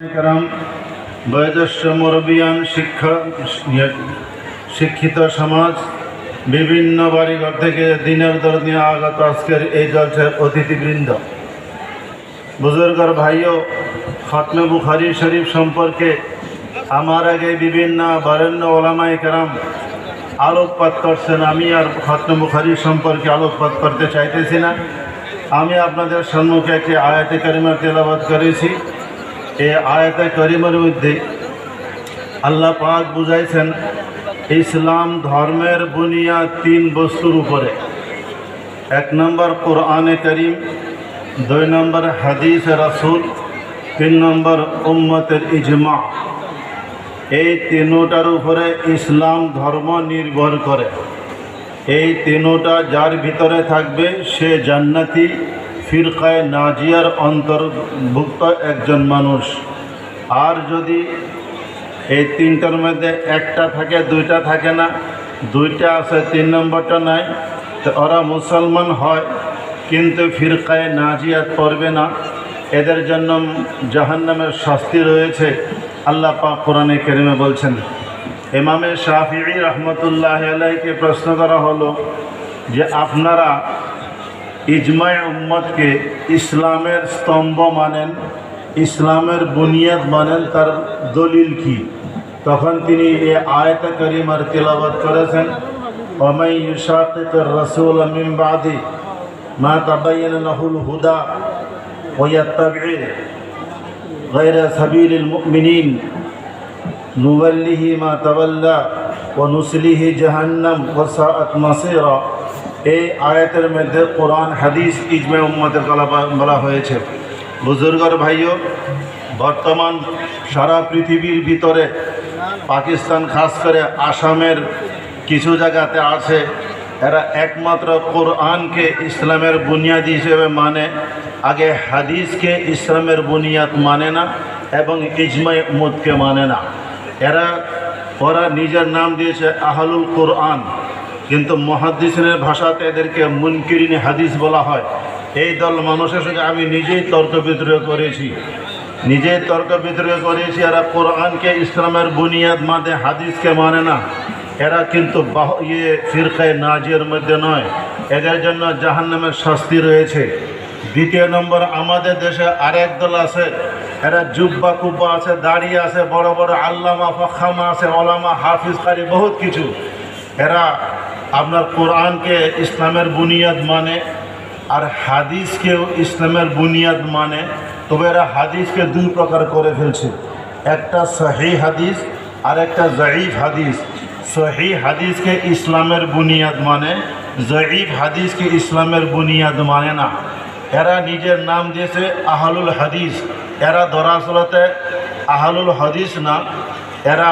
کرام বয়োজ্যেষ্ঠ মুরব্বিয়ান শিক্ষিত সমাজ বিভিন্ন বাড়িঘর থেকে দিনের দর নিয়ে আগত আজকের এই জলসার অতিথিবৃন্দ, বুজুর্গর ভাইও, খতমে বুখারী শরীফ সম্পর্কে আমার আগে বিভিন্ন বরেণ্য ওলামায়ে কেরাম আলোকপাত করছেন। আমি আর খতমে বুখারী সম্পর্কে আলোকপাত করতে চাইতেছি না। আমি আপনাদের সম্মুখে একটি আয়াতে কারিমা তেলাওয়াত করেছি। এই আয়াতে কারিমার মধ্যে আল্লাহ পাক বুঝাইছেন ইসলাম ধর্মের বুনিয়াদ তিন বস্তুর উপরে। এক নম্বর কোরআনে কারিম, দুই নম্বর হাদিস রাসূল, তিন নম্বর উম্মতের ইজমা। এই তিনটার উপরে ইসলাম ধর্ম নির্ভর করে। এই তিনটা যার ভিতরে থাকবে সে জান্নাতি ফিরকায়ে নাজিয়ার অন্তর্ভুক্ত একজন মানুষ। আর যদি এই তিনটার মধ্যে একটা থাকে, দুইটা থাকে না, দুইটা আছে তিন নম্বরটা নাই, তো ওরা মুসলমান হয় কিন্তু ফিরকায়ে নাজিয়াত পড়বে না। এদের জন্য জাহান্নামের শাস্তি রয়েছে। আল্লাহ পাক কোরআনে কারিমে বলছেন। ইমামে শাফিঈ রহমতুল্লাহ আলাইহিকে প্রশ্ন করা হলো যে আপনারা ইজমায়ে উম্মতকে ইসলামের স্তম্ভ মানেন, ইসলামের বুনিয়াদ মানেন, তার দলিল কি? তখন তিনি এই আয়াতে কারিমার তিলাওয়াত করেছেন, ওয়ামান ইউশাকিকির রাসূল মিন বাদি মা তাবায়্যানা লাহুল হুদা ওয়া ইয়াত্তাবি গায়রা সাবিলিল মুমিনিন নুওয়াল্লিহি মা তাওয়াল্লা ওয়া নুসলিহি জাহান্নাম ওয়া সাআত মাসীরা। এই আয়াতের মধ্যে কোরআন হাদিস ইজমা উম্মতের কথা বলা হয়েছে। বুজুর্গর ভাইও, বর্তমান সারা পৃথিবীর ভিতরে পাকিস্তান, খাস করে আসামের কিছু জায়গাতে আছে, এরা একমাত্র কোরআনকে ইসলামের বুনিয়াদ হিসেবে মানে, আগে হাদিসকে ইসলামের বুনিয়াদ মানে না এবং ইজমায়ে উম্মতকে মানে না। ওরা নিজের নাম দিয়েছে আহলুল কোরআন, কিন্তু মুহাদ্দিসিনের ভাষাতে এদেরকে মুনকিরিন হাদিস বলা হয়। এই দল মানুষের সঙ্গে আমি নিজেই তর্ক বিতর্ক করেছি। এরা কোরআনকে ইসলামের বুনিয়াদ মানে, হাদিসকে মানে না। এরা কিন্তু ফিরকায়ে নাজিয়ার মধ্যে নয়। এদের জন্য জাহান্নামের শাস্তি রয়েছে। দ্বিতীয় নম্বর, আমাদের দেশে আরেক দল আছে, এরা জুব্বা কুব্বা আছে, দাড়ি আছে, বড় বড় আল্লামা ফাখামা আছে, ওলামা হাফিজ কারি বহুত কিছু। এরা আপনার কোরআনকে ইসলামের বুনিয়াদ মানে আর হাদিসকেও ইসলামের বুনিয়াদ মানে। তবে এরা হাদিসকে দুই প্রকার করে ফেলছে, একটা সহিহ হাদিস আর একটা জঈফ হাদিস। সহিহ হাদিসকে ইসলামের বুনিয়াদ মানে, জঈফ হাদিসকে ইসলামের বুনিয়াদ মানে না। এরা নিজের নাম দিয়েছে আহলুল হাদিস। এরা দরাসলতে আহলুল হাদিস না, এরা